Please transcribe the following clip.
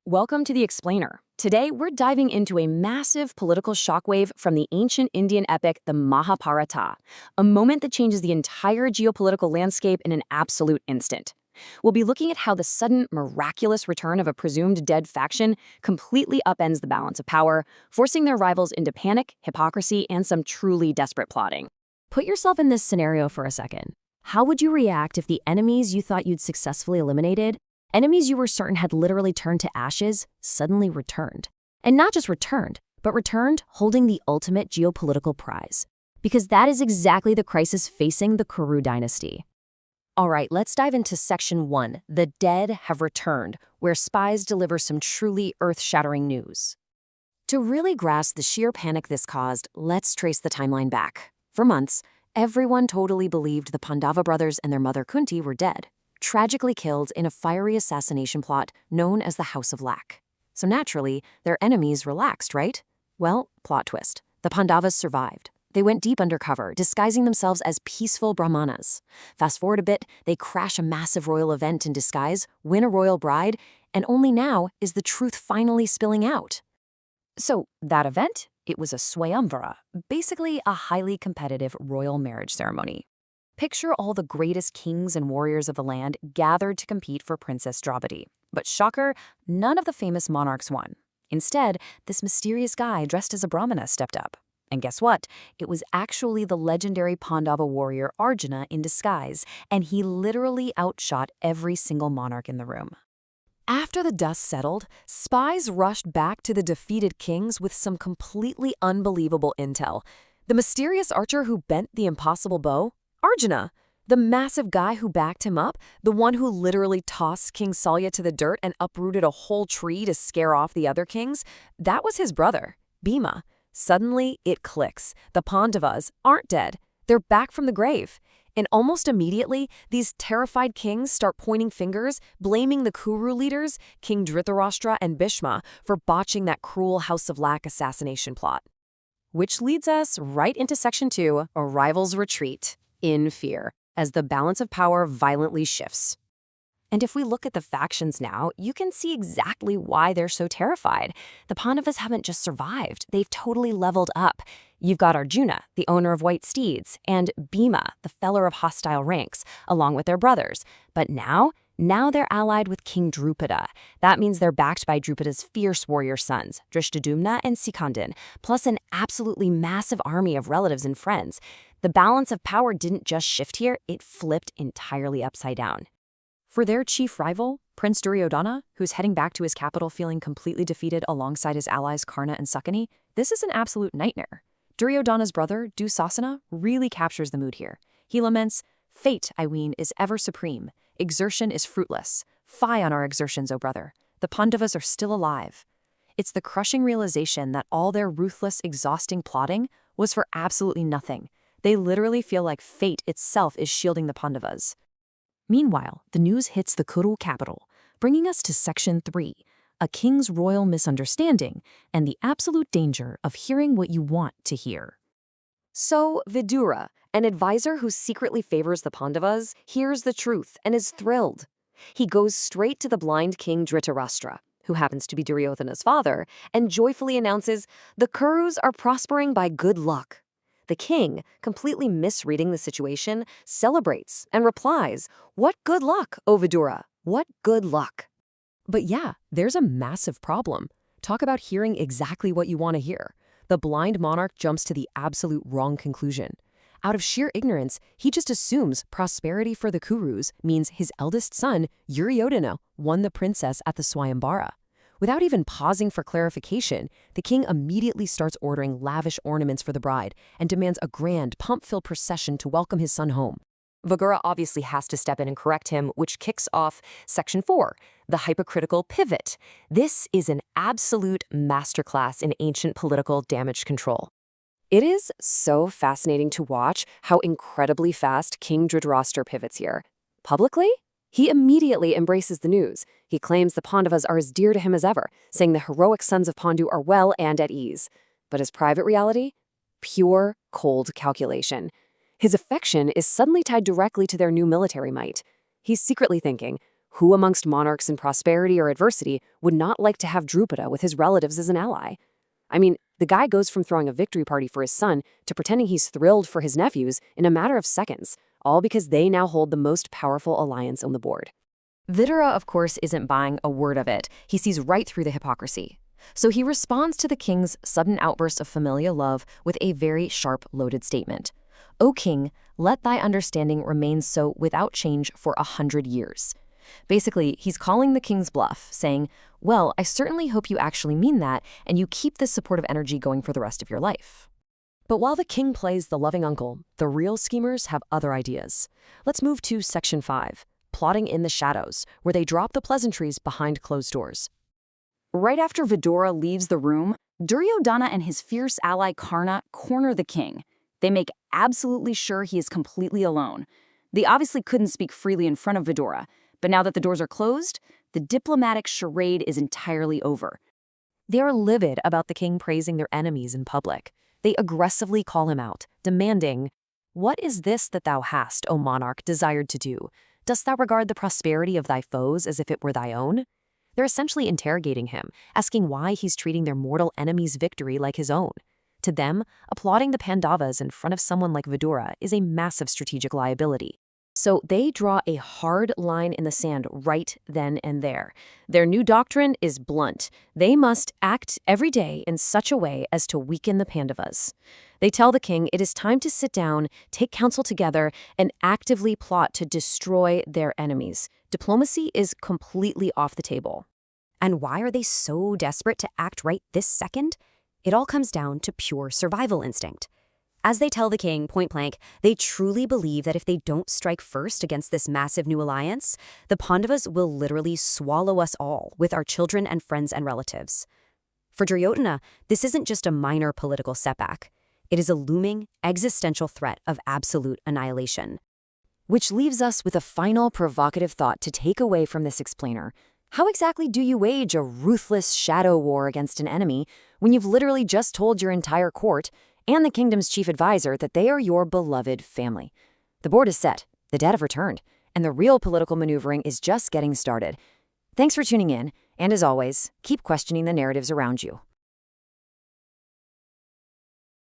Welcome to the Explainer. Today, we're diving into a massive political shockwave from the ancient Indian epic, the Mahabharata, a moment that changes the entire geopolitical landscape in an absolute instant. We'll be looking at how the sudden, miraculous return of a presumed dead faction completely upends the balance of power, forcing their rivals into panic, hypocrisy, and some truly desperate plotting. Put yourself in this scenario for a second. How would you react if the enemies you thought you'd successfully eliminated, enemies you were certain had literally turned to ashes, suddenly returned? And not just returned, but returned holding the ultimate geopolitical prize. Because that is exactly the crisis facing the Kuru dynasty. All right, let's dive into Section 1, The Dead Have Returned, where spies deliver some truly earth-shattering news. To really grasp the sheer panic this caused, let's trace the timeline back. For months, everyone totally believed the Pandava brothers and their mother Kunti were dead, tragically killed in a fiery assassination plot known as the House of Lac. So naturally, their enemies relaxed, right? Well, plot twist. The Pandavas survived. They went deep undercover, disguising themselves as peaceful brahmanas. Fast forward a bit, they crash a massive royal event in disguise, win a royal bride, and only now is the truth finally spilling out. So, that event? It was a Swayamvara, basically a highly competitive royal marriage ceremony. Picture all the greatest kings and warriors of the land gathered to compete for Princess Draupadi. But shocker, none of the famous monarchs won. Instead, this mysterious guy dressed as a brahmana stepped up. And guess what? It was actually the legendary Pandava warrior Arjuna in disguise, and he literally outshot every single monarch in the room. After the dust settled, spies rushed back to the defeated kings with some completely unbelievable intel. The mysterious archer who bent the impossible bow? Arjuna. The massive guy who backed him up, the one who literally tossed King Salya to the dirt and uprooted a whole tree to scare off the other kings? That was his brother, Bhima. Suddenly, it clicks. The Pandavas aren't dead. They're back from the grave. And almost immediately, these terrified kings start pointing fingers, blaming the Kuru leaders, King Dhritarashtra and Bhishma, for botching that cruel House of Lac assassination plot. Which leads us right into Section 2, a rival's retreat, in fear, as the balance of power violently shifts. And if we look at the factions now, you can see exactly why they're so terrified. The Pandavas haven't just survived, they've totally leveled up. You've got Arjuna, the owner of white steeds, and Bhima, the feller of hostile ranks, along with their brothers. But now they're allied with King Drupada. That means they're backed by Drupada's fierce warrior sons, Drishtadyumna and Sikandin, plus an absolutely massive army of relatives and friends. The balance of power didn't just shift here, it flipped entirely upside down. For their chief rival, Prince Duryodhana, who's heading back to his capital feeling completely defeated alongside his allies Karna and Sakani, this is an absolute nightmare. Duryodhana's brother, Duhsasana, really captures the mood here. He laments, "Fate, I ween, is ever supreme. Exertion is fruitless. Fie on our exertions, O brother. The Pandavas are still alive." It's the crushing realization that all their ruthless, exhausting plotting was for absolutely nothing. They literally feel like fate itself is shielding the Pandavas. Meanwhile, the news hits the Kuru capital, bringing us to Section 3, a king's royal misunderstanding and the absolute danger of hearing what you want to hear. So, Vidura, an advisor who secretly favors the Pandavas, hears the truth and is thrilled. He goes straight to the blind King Dhritarashtra, who happens to be Duryodhana's father, and joyfully announces, "The Kurus are prospering by good luck." The king, completely misreading the situation, celebrates and replies, "What good luck, O Vidura, what good luck." But yeah, there's a massive problem. Talk about hearing exactly what you want to hear. The blind monarch jumps to the absolute wrong conclusion. Out of sheer ignorance, he just assumes prosperity for the Kurus means his eldest son, Duryodhana, won the princess at the Swayamvara. Without even pausing for clarification, the king immediately starts ordering lavish ornaments for the bride and demands a grand, pomp-filled procession to welcome his son home. Vidura obviously has to step in and correct him, which kicks off Section 4, the hypocritical pivot. This is an absolute masterclass in ancient political damage control. It is so fascinating to watch how incredibly fast King Dhritarashtra pivots here. Publicly, he immediately embraces the news. He claims the Pandavas are as dear to him as ever, saying the heroic sons of Pandu are well and at ease. But his private reality? Pure, cold calculation. His affection is suddenly tied directly to their new military might. He's secretly thinking, Who amongst monarchs in prosperity or adversity would not like to have Drupada with his relatives as an ally? I mean, the guy goes from throwing a victory party for his son to pretending he's thrilled for his nephews in a matter of seconds, all because they now hold the most powerful alliance on the board. Vidura, of course, isn't buying a word of it. He sees right through the hypocrisy. So he responds to the king's sudden outburst of familial love with a very sharp, loaded statement. "O king, let thy understanding remain so without change for 100 years. Basically, he's calling the king's bluff, saying, well, I certainly hope you actually mean that, and you keep this supportive energy going for the rest of your life. But while the king plays the loving uncle, the real schemers have other ideas. Let's move to Section 5, Plotting in the Shadows, where they drop the pleasantries behind closed doors. Right after Vidura leaves the room, Duryodhana and his fierce ally Karna corner the king. They make absolutely sure he is completely alone. They obviously couldn't speak freely in front of Vidura, but now that the doors are closed, the diplomatic charade is entirely over. They are livid about the king praising their enemies in public. They aggressively call him out, demanding, "What is this that thou hast, O monarch, desired to do? Dost thou regard the prosperity of thy foes as if it were thy own?" They're essentially interrogating him, asking why he's treating their mortal enemy's victory like his own. To them, applauding the Pandavas in front of someone like Vidura is a massive strategic liability. So they draw a hard line in the sand right then and there. Their new doctrine is blunt. They must act every day in such a way as to weaken the Pandavas. They tell the king it is time to sit down, take counsel together, and actively plot to destroy their enemies. Diplomacy is completely off the table. And why are they so desperate to act right this second? It all comes down to pure survival instinct. As they tell the king point blank, they truly believe that if they don't strike first against this massive new alliance, the Pandavas will literally swallow us all with our children and friends and relatives. For Duryodhana, this isn't just a minor political setback. It is a looming, existential threat of absolute annihilation. Which leaves us with a final provocative thought to take away from this explainer. How exactly do you wage a ruthless shadow war against an enemy when you've literally just told your entire court and the kingdom's chief advisor that they are your beloved family? The board is set, the dead have returned, and the real political maneuvering is just getting started. Thanks for tuning in, and as always, keep questioning the narratives around you.